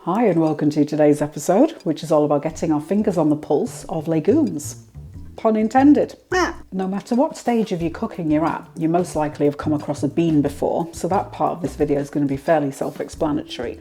Hi and welcome to today's episode, which is all about getting our fingers on the pulse of legumes. Pun intended. No matter what stage of your cooking you're at, you most likely have come across a bean before, so that part of this video is going to be fairly self-explanatory.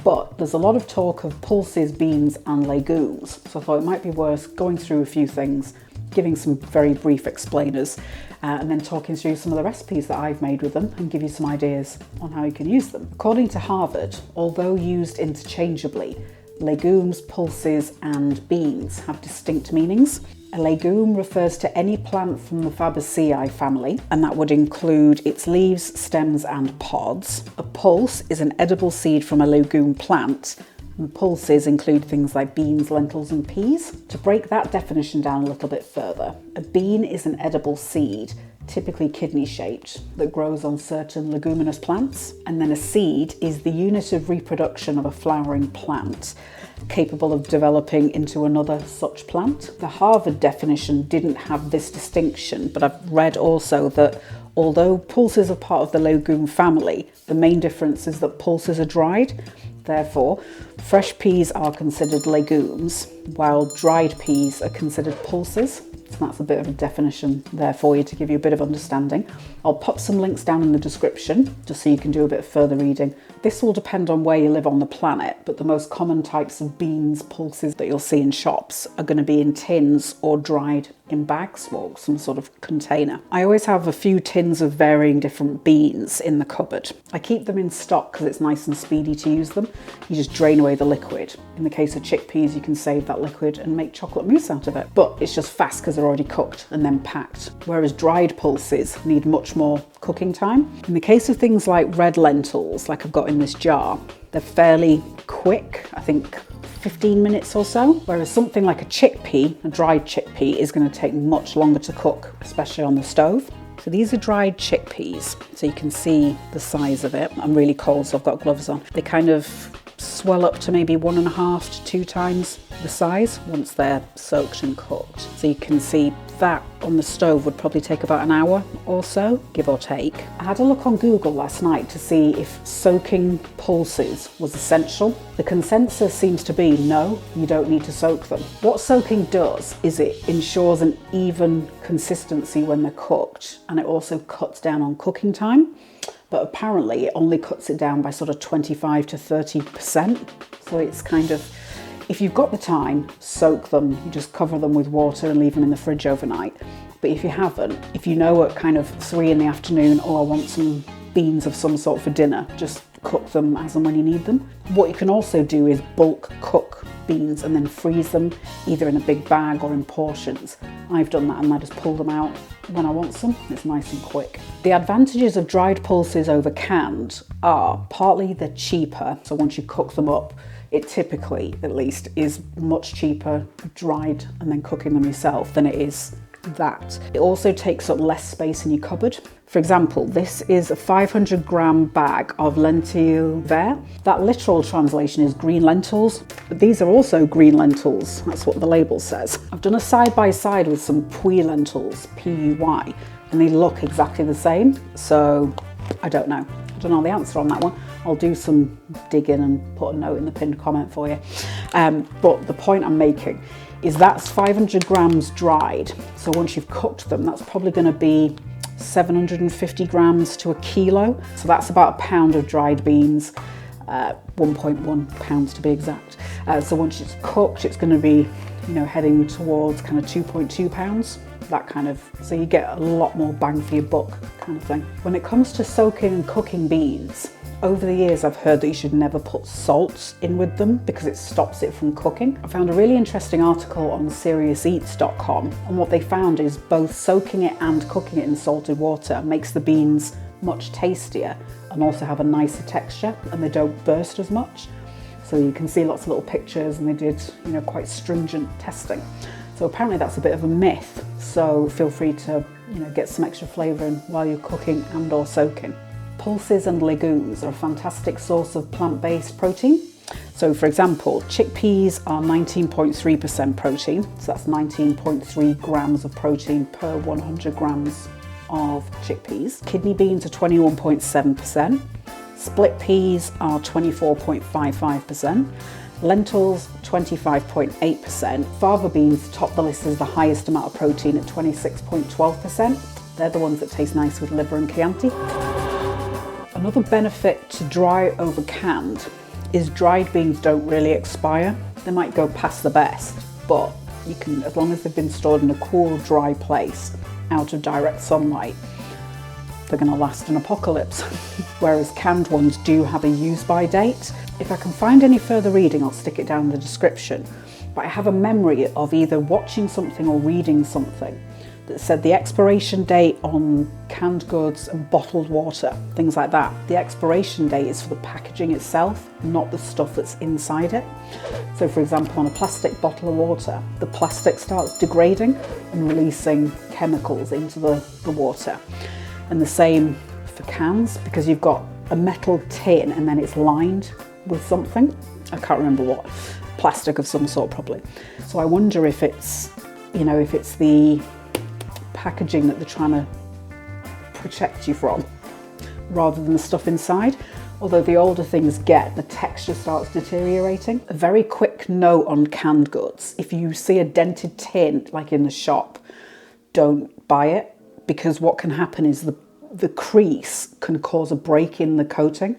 But there's a lot of talk of pulses, beans and legumes, so I thought it might be worth going through a few things, giving some very brief explainers, and then talking through some of the recipes that I've made with them and give you some ideas on how you can use them. According to Harvard, although used interchangeably, legumes, pulses and beans have distinct meanings. A legume refers to any plant from the Fabaceae family, and that would include its leaves, stems and pods. A pulse is an edible seed from a legume plant, and pulses include things like beans, lentils and peas. To break that definition down a little bit further, a bean is an edible seed, typically kidney-shaped, that grows on certain leguminous plants. And then a seed is the unit of reproduction of a flowering plant, capable of developing into another such plant. The Harvard definition didn't have this distinction, but I've read also that although pulses are part of the legume family, the main difference is that pulses are dried. Therefore, fresh peas are considered legumes, while dried peas are considered pulses. So that's a bit of a definition there for you to give you a bit of understanding. I'll pop some links down in the description just so you can do a bit of further reading. This will depend on where you live on the planet, but the most common types of beans, pulses that you'll see in shops are going to be in tins or dried in bags or some sort of container. I always have a few tins of varying different beans in the cupboard. I keep them in stock because it's nice and speedy to use them. You just drain away the liquid. In the case of chickpeas, you can save that liquid and make chocolate mousse out of it. But it's just fast because they're already cooked and then packed. Whereas dried pulses need much more cooking time. In the case of things like red lentils, like I've got in this jar, they're fairly quick, I think 15 minutes or so, whereas something like a chickpea, a dried chickpea, is going to take much longer to cook, especially on the stove. So these are dried chickpeas, so you can see the size of it. I'm really cold, so I've got gloves on. They kind of swell up to maybe 1.5 to 2 times the size once they're soaked and cooked. So you can see that on the stove would probably take about an hour or so, give or take. I had a look on Google last night to see if soaking pulses was essential. The consensus seems to be no, you don't need to soak them. What soaking does is it ensures an even consistency when they're cooked, and it also cuts down on cooking time. But apparently it only cuts it down by sort of 25 to 30%. So it's kind of, if you've got the time, soak them. You just cover them with water and leave them in the fridge overnight. But if you haven't, if you know at kind of 3 in the afternoon, oh, I want some beans of some sort for dinner, just cook them as and when you need them. What you can also do is bulk cook beans and then freeze them either in a big bag or in portions. I've done that and I just pull them out when I want some. It's nice and quick. The advantages of dried pulses over canned are partly they're cheaper. So once you cook them up, it typically, at least, is much cheaper dried and then cooking them yourself than it is that. It also takes up less space in your cupboard. For example, this is a 500-gram bag of lentil vert. That literal translation is green lentils, but these are also green lentils. That's what the label says. I've done a side-by-side with some puy lentils, P-U-Y, and they look exactly the same. So I don't know. I don't know the answer on that one. I'll do some digging and put a note in the pinned comment for you. But the point I'm making is that's 500 grams dried. So once you've cooked them, that's probably going to be 750 grams to a kilo. So that's about a pound of dried beans, 1.1 pounds to be exact. So once it's cooked, it's going to be, heading towards kind of 2.2 pounds. That kind of, so you get a lot more bang for your buck kind of thing. When it comes to soaking and cooking beans, over the years I've heard that you should never put salt in with them because it stops it from cooking. I found a really interesting article on SeriousEats.com, and what they found is both soaking it and cooking it in salted water makes the beans much tastier and also have a nicer texture, and they don't burst as much. So you can see lots of little pictures, and they did quite stringent testing. So apparently that's a bit of a myth, so feel free to get some extra flavour in while you're cooking and or soaking. Pulses and legumes are a fantastic source of plant-based protein. So for example, chickpeas are 19.3% protein, so that's 19.3 grams of protein per 100 grams of chickpeas. Kidney beans are 21.7%, Split peas are 24.55%. Lentils, 25.8%. Fava beans top the list as the highest amount of protein at 26.12%. They're the ones that taste nice with liver and Chianti. Another benefit to dry over canned is dried beans don't really expire. They might go past the best, but you can, as long as they've been stored in a cool, dry place, out of direct sunlight, they're going to last an apocalypse. Whereas canned ones do have a use-by date. If I can find any further reading, I'll stick it down in the description. But I have a memory of either watching something or reading something that said the expiration date on canned goods and bottled water, things like that. The expiration date is for the packaging itself, not the stuff that's inside it. So for example, on a plastic bottle of water, the plastic starts degrading and releasing chemicals into the water. And the same for cans, because you've got a metal tin and then it's lined with something. I can't remember what, plastic of some sort probably. So I wonder if it's, you know, if it's the packaging that they're trying to protect you from rather than the stuff inside. Although the older things get, the texture starts deteriorating. A very quick note on canned goods. If you see a dented tin, like in the shop, don't buy it, because what can happen is the crease can cause a break in the coating,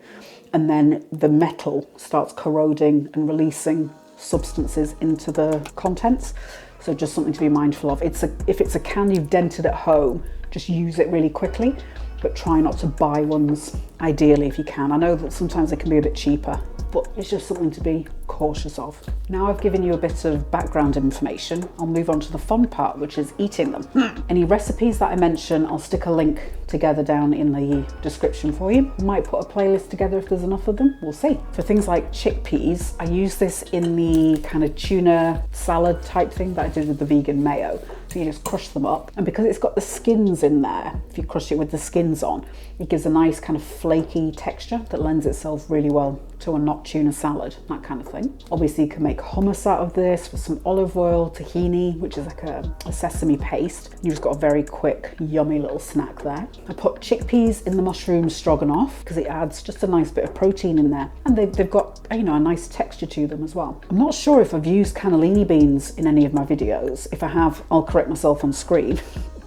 and then the metal starts corroding and releasing substances into the contents. So just something to be mindful of. If it's a can you've dented at home, just use it really quickly, but try not to buy ones, ideally, if you can. I know that sometimes they can be a bit cheaper, but it's just something to be cautious of. Now I've given you a bit of background information, I'll move on to the fun part, which is eating them. Any recipes that I mention, I'll stick a link together down in the description for you. I might put a playlist together if there's enough of them, we'll see. For things like chickpeas, I use this in the kind of tuna salad type thing that I did with the vegan mayo. So you just crush them up, and because it's got the skins in there, if you crush it with the skins on, it gives a nice kind of flaky texture that lends itself really well to a not tuna salad, that kind of thing. Obviously you can make hummus out of this with some olive oil, tahini, which is like a sesame paste. You just got a very quick, yummy little snack there. I put chickpeas in the mushroom stroganoff because it adds just a nice bit of protein in there, and they've got, you know, a nice texture to them as well. I'm not sure if I've used cannellini beans in any of my videos. If I have, I'll correct myself on screen,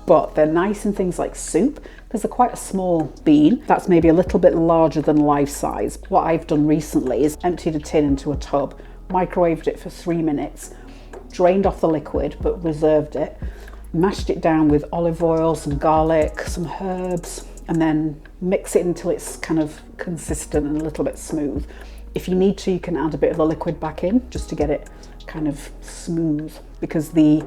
but they're nice in things like soup because they're quite a small bean that's maybe a little bit larger than life size. What I've done recently is emptied a tin into a tub, microwaved it for 3 minutes, drained off the liquid but reserved it, mashed it down with olive oil, some garlic, some herbs, and then mix it until it's kind of consistent and a little bit smooth. If you need to, you can add a bit of the liquid back in just to get it kind of smooth, because the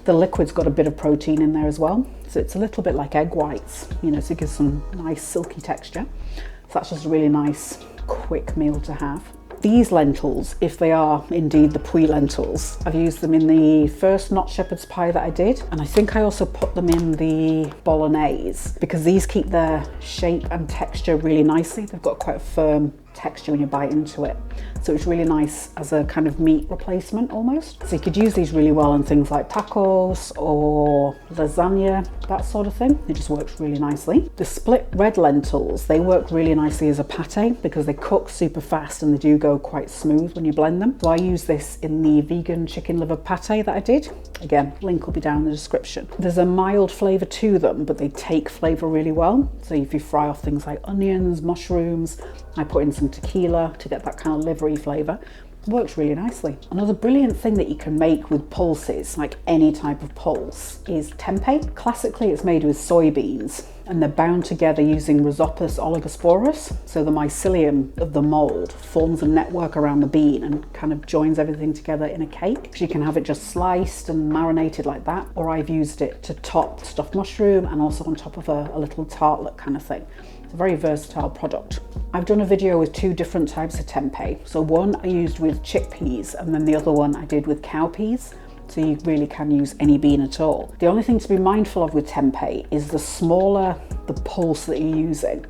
liquid's got a bit of protein in there as well. So it's a little bit like egg whites, you know, so it gives some nice silky texture. So that's just a really nice, quick meal to have. These lentils, if they are indeed the Puy lentils, I've used them in the first Not Shepherd's Pie that I did, and I think I also put them in the bolognese because these keep their shape and texture really nicely. They've got quite a firm texture when you bite into it, so it's really nice as a kind of meat replacement almost. So you could use these really well in things like tacos or lasagna, that sort of thing. It just works really nicely. The split red lentils, they work really nicely as a pate because they cook super fast and they do go quite smooth when you blend them. So I use this in the vegan chicken liver pate that I did. Again, link will be down in the description. There's a mild flavour to them, but they take flavour really well. So if you fry off things like onions, mushrooms, I put in some tequila to get that kind of livery flavour. Works really nicely. Another brilliant thing that you can make with pulses, like any type of pulse, is tempeh. Classically, it's made with soybeans and they're bound together using Rhizopus oligosporus. So the mycelium of the mold forms a network around the bean and kind of joins everything together in a cake. So you can have it just sliced and marinated like that, or I've used it to top stuffed mushroom and also on top of a little tartlet kind of thing. It's a very versatile product. I've done a video with 2 different types of tempeh. So one I used with chickpeas and then the other one I did with cowpeas. So you really can use any bean at all. The only thing to be mindful of with tempeh is the smaller the pulse that you're using,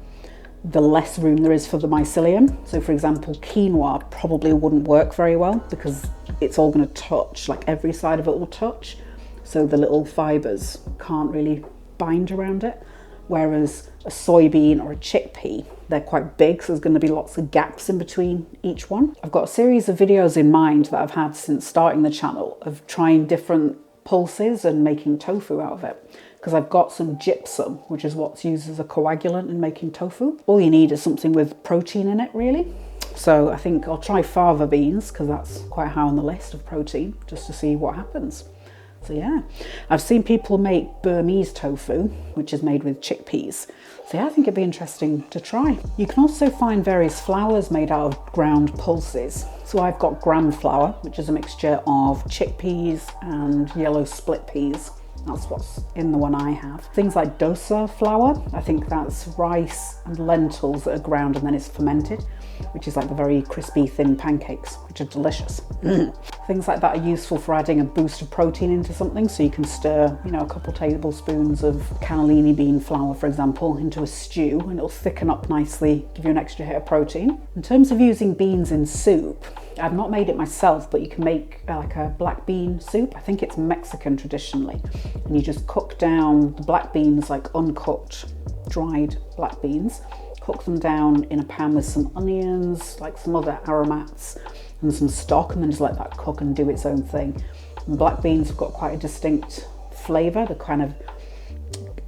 the less room there is for the mycelium. So for example, quinoa probably wouldn't work very well because it's all going to touch, like every side of it will touch. So the little fibers can't really bind around it. Whereas a soybean or a chickpea. They're quite big, so there's going to be lots of gaps in between each one. I've got a series of videos in mind that I've had since starting the channel of trying different pulses and making tofu out of it. Because I've got some gypsum, which is what's used as a coagulant in making tofu. All you need is something with protein in it, really. So I think I'll try fava beans, because that's quite high on the list of protein, just to see what happens. So yeah, I've seen people make Burmese tofu, which is made with chickpeas. So yeah, I think it'd be interesting to try. You can also find various flours made out of ground pulses. So I've got gram flour, which is a mixture of chickpeas and yellow split peas. That's what's in the one I have. Things like dosa flour, I think that's rice and lentils that are ground and then it's fermented, which is like the very crispy thin pancakes, which are delicious. Things like that are useful for adding a boost of protein into something, so you can stir, you know, a couple tablespoons of cannellini bean flour, for example, into a stew, and it'll thicken up nicely, give you an extra hit of protein. In terms of using beans in soup, I've not made it myself, but you can make like a black bean soup. I think it's Mexican traditionally, and you just cook down the black beans, like uncooked, dried black beans, cook them down in a pan with some onions, like some other aromats and some stock, and then just let that cook and do its own thing. And black beans have got quite a distinct flavour. They're kind of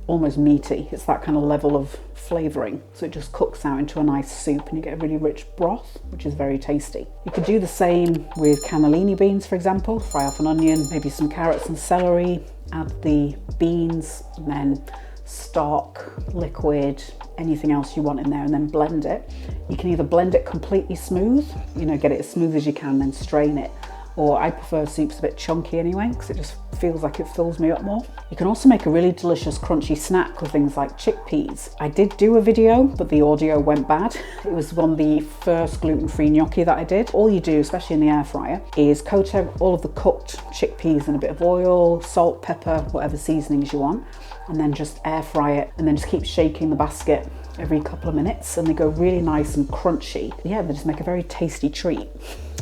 almost meaty. It's that kind of level of flavouring. So it just cooks out into a nice soup and you get a really rich broth, which is very tasty. You could do the same with cannellini beans, for example. Fry off an onion, maybe some carrots and celery, add the beans, and then stock, liquid, anything else you want in there, and then blend it. You can either blend it completely smooth, you know, get it as smooth as you can, then strain it. Or I prefer soups a bit chunky anyway, because it just feels like it fills me up more. You can also make a really delicious crunchy snack with things like chickpeas. I did do a video, but the audio went bad. It was one of the first gluten-free gnocchi that I did. All you do, especially in the air fryer, is coat all of the cooked chickpeas in a bit of oil, salt, pepper, whatever seasonings you want, and then just air fry it, and then just keep shaking the basket every couple of minutes, and they go really nice and crunchy. Yeah, they just make a very tasty treat,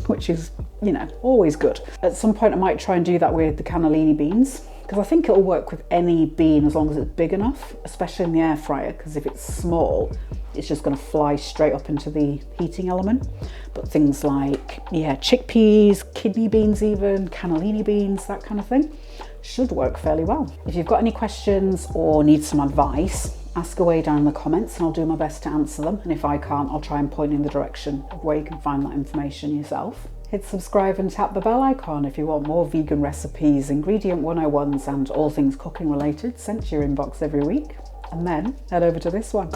which is, you know, always good. At some point I might try and do that with the cannellini beans, because I think it'll work with any bean as long as it's big enough, especially in the air fryer, because if it's small, it's just going to fly straight up into the heating element. But things like, yeah, chickpeas, kidney beans even, cannellini beans, that kind of thing, should work fairly well. If you've got any questions or need some advice, ask away down in the comments and I'll do my best to answer them. And if I can't, I'll try and point in the direction of where you can find that information yourself. Hit subscribe and tap the bell icon if you want more vegan recipes, ingredient 101s and all things cooking related sent to your inbox every week. And then head over to this one.